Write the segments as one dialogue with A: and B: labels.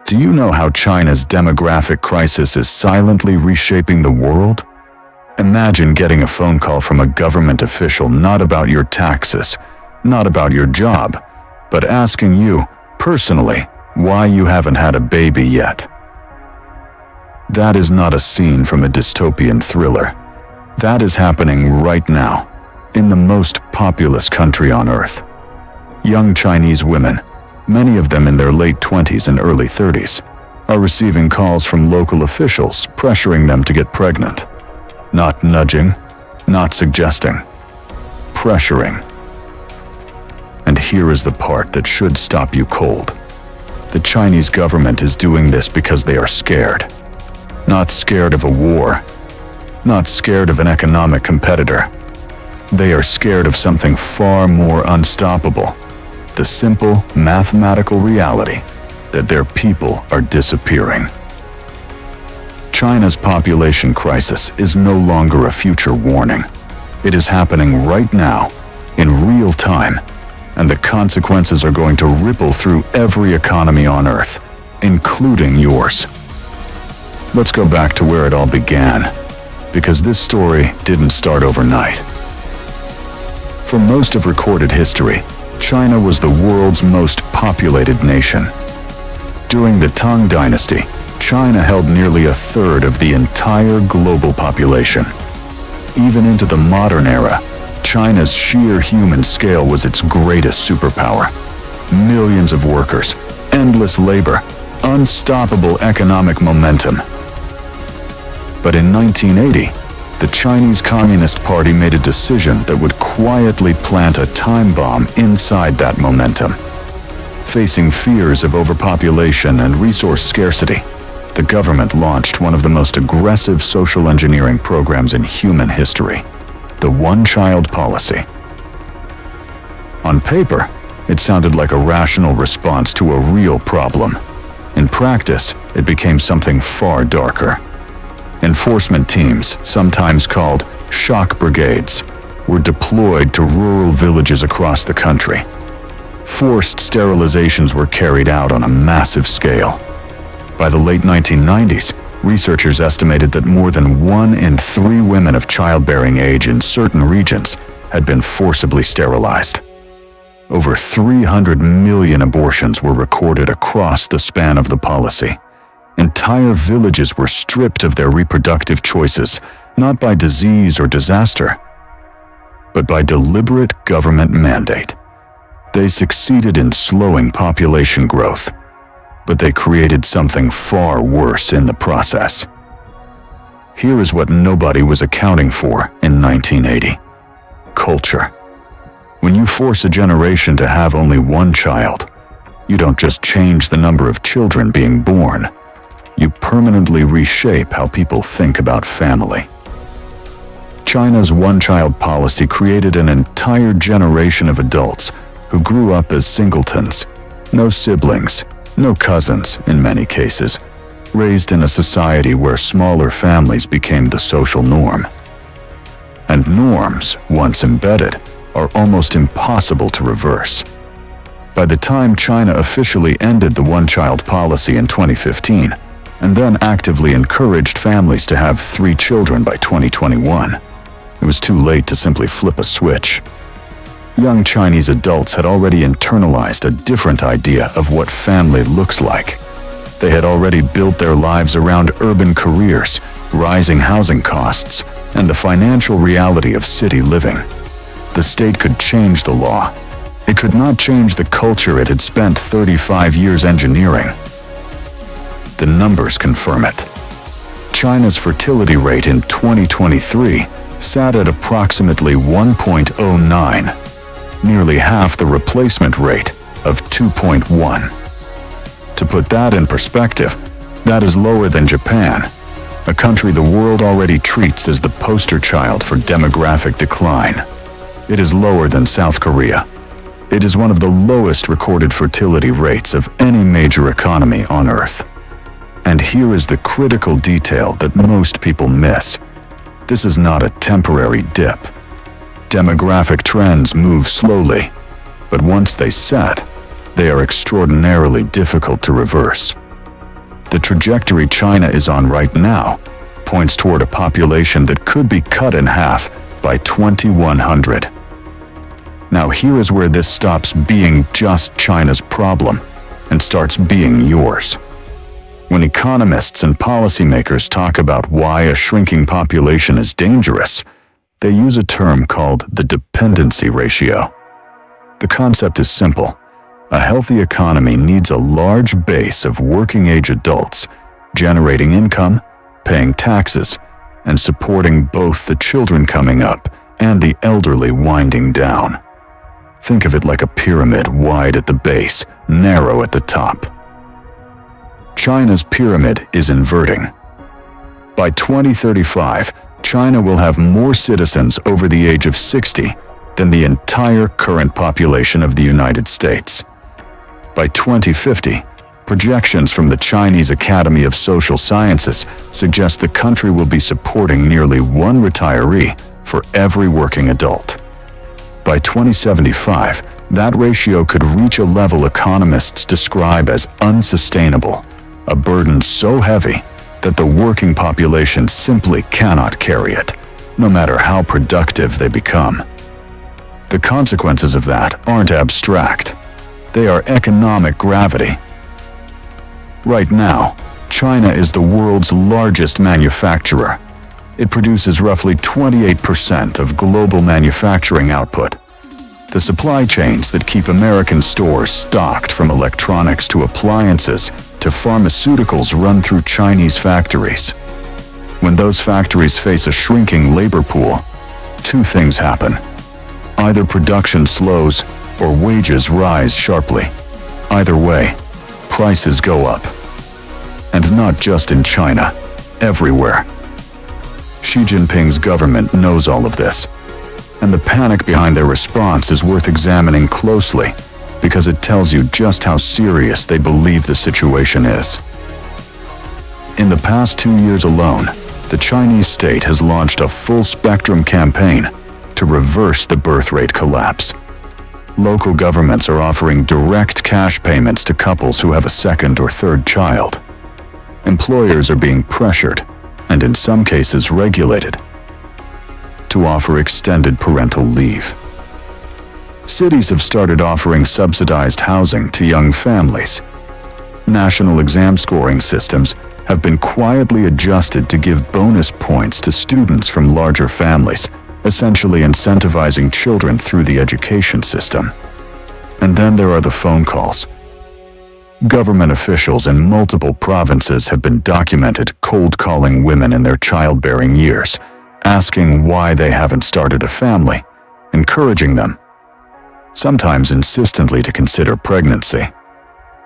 A: Do you know how China's demographic crisis is silently reshaping the world? Imagine getting a phone call from a government official not about your taxes, not about your job, but asking you, personally, why you haven't had a baby yet. That is not a scene from a dystopian thriller. That is happening right now, in the most populous country on Earth. Young Chinese women, many of them in their late 20s and early 30s, are receiving calls from local officials pressuring them to get pregnant. Not nudging, not suggesting, pressuring. And here is the part that should stop you cold. The Chinese government is doing this because they are scared. Not scared of a war, not scared of an economic competitor. They are scared of something far more unstoppable, the simple mathematical reality that their people are disappearing. China's population crisis is no longer a future warning. It is happening right now, in real time, and the consequences are going to ripple through every economy on Earth, including yours. Let's go back to where it all began, because this story didn't start overnight. For most of recorded history, China was the world's most populated nation. During the Tang Dynasty, China held nearly a third of the entire global population. Even into the modern era, China's sheer human scale was its greatest superpower. Millions of workers, endless labor, unstoppable economic momentum. But in 1980, the Chinese Communist Party made a decision that would quietly plant a time bomb inside that momentum. Facing fears of overpopulation and resource scarcity, the government launched one of the most aggressive social engineering programs in human history, the one-child policy. On paper, it sounded like a rational response to a real problem. In practice, it became something far darker. Enforcement teams, sometimes called shock brigades, were deployed to rural villages across the country. Forced sterilizations were carried out on a massive scale. By the late 1990s, researchers estimated that more than 1 in 3 women of childbearing age in certain regions had been forcibly sterilized. Over 300 million abortions were recorded across the span of the policy. Entire villages were stripped of their reproductive choices, not by disease or disaster, but by deliberate government mandate. They succeeded in slowing population growth, but they created something far worse in the process. Here is what nobody was accounting for in 1980. Culture. When you force a generation to have only one child, you don't just change the number of children being born, you permanently reshape how people think about family. China's one-child policy created an entire generation of adults who grew up as singletons, no siblings, no cousins in many cases, raised in a society where smaller families became the social norm. And norms, once embedded, are almost impossible to reverse. By the time China officially ended the one-child policy in 2015, and then actively encouraged families to have 3 children by 2021, it was too late to simply flip a switch. Young Chinese adults had already internalized a different idea of what family looks like. They had already built their lives around urban careers, rising housing costs, and the financial reality of city living. The state could change the law. It could not change the culture it had spent 35 years engineering. The numbers confirm it. China's fertility rate in 2023 sat at approximately 1.09, nearly half the replacement rate of 2.1. To put that in perspective, that is lower than Japan, a country the world already treats as the poster child for demographic decline. It is lower than South Korea. It is one of the lowest recorded fertility rates of any major economy on Earth. And here is the critical detail that most people miss. This is not a temporary dip. Demographic trends move slowly, but once they set, they are extraordinarily difficult to reverse. The trajectory China is on right now points toward a population that could be cut in half by 2100. Now here is where this stops being just China's problem and starts being yours. When economists and policymakers talk about why a shrinking population is dangerous, they use a term called the dependency ratio. The concept is simple. A healthy economy needs a large base of working-age adults generating income, paying taxes, and supporting both the children coming up and the elderly winding down. Think of it like a pyramid, wide at the base, narrow at the top. China's pyramid is inverting. By 2035, China will have more citizens over the age of 60 than the entire current population of the United States. By 2050, projections from the Chinese Academy of Social Sciences suggest the country will be supporting nearly one retiree for every working adult. By 2075, that ratio could reach a level economists describe as unsustainable, a burden so heavy that the working population simply cannot carry it, no matter how productive they become. The consequences of that aren't abstract. They are economic gravity. Right now, China is the world's largest manufacturer. It produces roughly 28% of global manufacturing output. The supply chains that keep American stores stocked, from electronics to appliances to pharmaceuticals, run through Chinese factories. When those factories face a shrinking labor pool, two things happen. Either production slows or wages rise sharply. Either way, prices go up. And not just in China, everywhere. Xi Jinping's government knows all of this, and the panic behind their response is worth examining closely because it tells you just how serious they believe the situation is. In the past 2 years alone, the Chinese state has launched a full-spectrum campaign to reverse the birth rate collapse. Local governments are offering direct cash payments to couples who have a second or third child. Employers are being pressured, and in some cases regulated, to offer extended parental leave. Cities have started offering subsidized housing to young families. National exam scoring systems have been quietly adjusted to give bonus points to students from larger families, essentially incentivizing children through the education system. And then there are the phone calls. Government officials in multiple provinces have been documented cold-calling women in their childbearing years, asking why they haven't started a family, encouraging them, sometimes insistently, to consider pregnancy.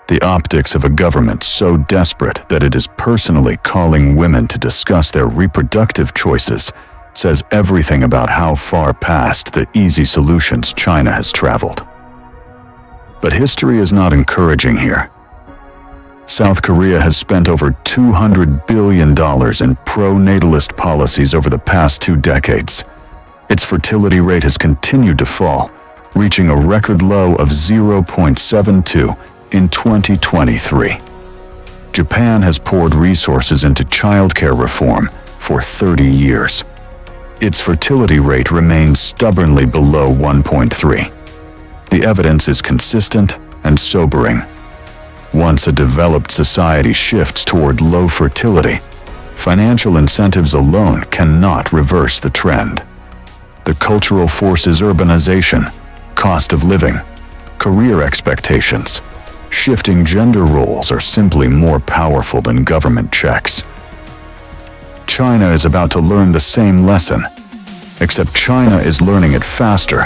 A: The optics of a government so desperate that it is personally calling women to discuss their reproductive choices says everything about how far past the easy solutions China has traveled. But history is not encouraging here. South Korea has spent over $200 billion in pro-natalist policies over the past 2 decades. Its fertility rate has continued to fall, reaching a record low of 0.72 in 2023. Japan has poured resources into childcare reform for 30 years. Its fertility rate remains stubbornly below 1.3. The evidence is consistent and sobering. Once a developed society shifts toward low fertility, financial incentives alone cannot reverse the trend. The cultural forces, urbanization, cost of living, career expectations, shifting gender roles, are simply more powerful than government checks. China is about to learn the same lesson, except China is learning it faster,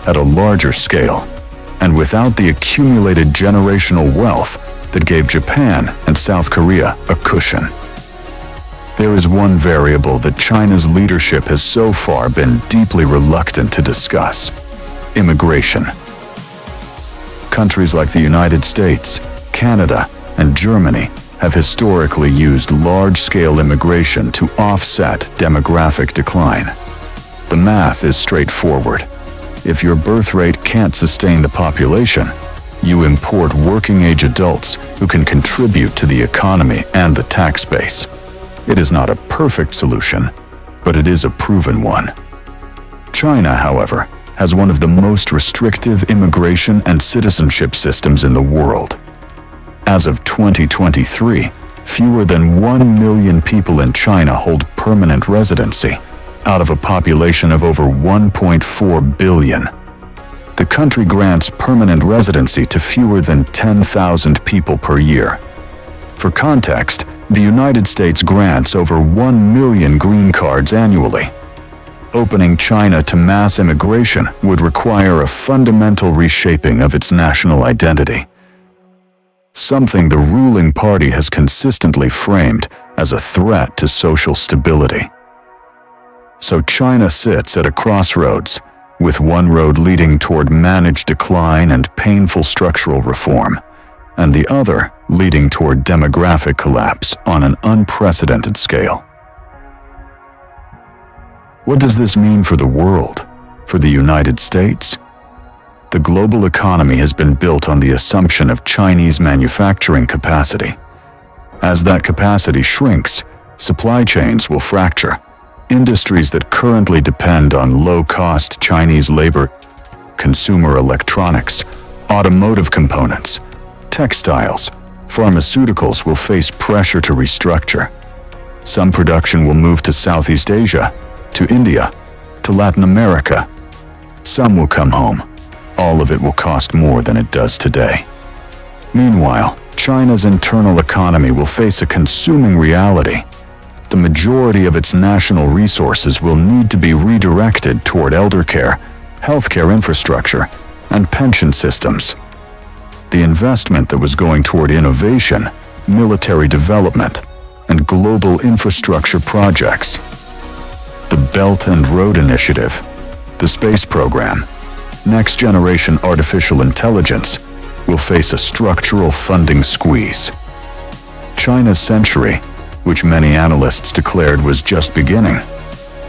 A: at a larger scale, and without the accumulated generational wealth that gave Japan and South Korea a cushion. There is one variable that China's leadership has so far been deeply reluctant to discuss: immigration. Countries like the United States, Canada, and Germany have historically used large-scale immigration to offset demographic decline. The math is straightforward. If your birth rate can't sustain the population, You import working-age adults who can contribute to the economy and the tax base. It is not a perfect solution, but it is a proven one. China, however, has one of the most restrictive immigration and citizenship systems in the world. As of 2023, fewer than 1 million people in China hold permanent residency, out of a population of over 1.4 billion. The country grants permanent residency to fewer than 10,000 people per year. For context, the United States grants over 1 million green cards annually. Opening China to mass immigration would require a fundamental reshaping of its national identity, something the ruling party has consistently framed as a threat to social stability. So China sits at a crossroads, with one road leading toward managed decline and painful structural reform, and the other leading toward demographic collapse on an unprecedented scale. What does this mean for the world, for the United States? The global economy has been built on the assumption of Chinese manufacturing capacity. As that capacity shrinks, supply chains will fracture. Industries that currently depend on low-cost Chinese labor, consumer electronics, automotive components, textiles, pharmaceuticals will face pressure to restructure. Some production will move to Southeast Asia, to India, to Latin America. Some will come home. All of it will cost more than it does today. Meanwhile, China's internal economy will face a consuming reality. The majority of its national resources will need to be redirected toward elder care, healthcare infrastructure, and pension systems. The investment that was going toward innovation, military development, and global infrastructure projects, the Belt and Road Initiative, the space program, next-generation artificial intelligence, will face a structural funding squeeze. China's century, which many analysts declared was just beginning,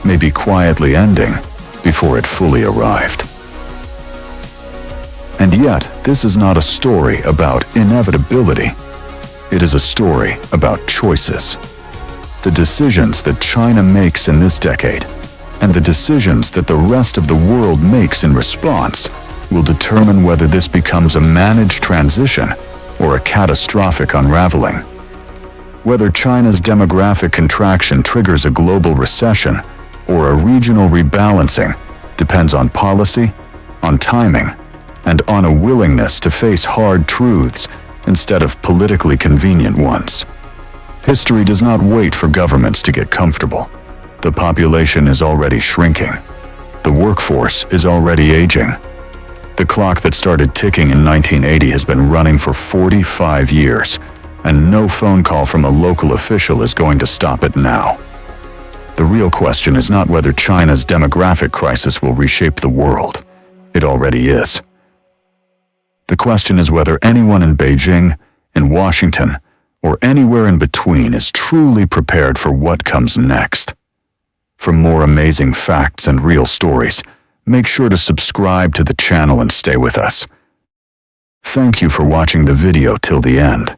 A: may be quietly ending before it fully arrived. And yet, this is not a story about inevitability. It is a story about choices. The decisions that China makes in this decade, and the decisions that the rest of the world makes in response, will determine whether this becomes a managed transition or a catastrophic unraveling. Whether China's demographic contraction triggers a global recession or a regional rebalancing depends on policy, on timing, and on a willingness to face hard truths instead of politically convenient ones. History does not wait for governments to get comfortable. The population is already shrinking. The workforce is already aging. The clock that started ticking in 1980 has been running for 45 years, and no phone call from a local official is going to stop it now. The real question is not whether China's demographic crisis will reshape the world. It already is. The question is whether anyone in Beijing, in Washington, or anywhere in between is truly prepared for what comes next. For more amazing facts and real stories, make sure to subscribe to the channel and stay with us. Thank you for watching the video till the end.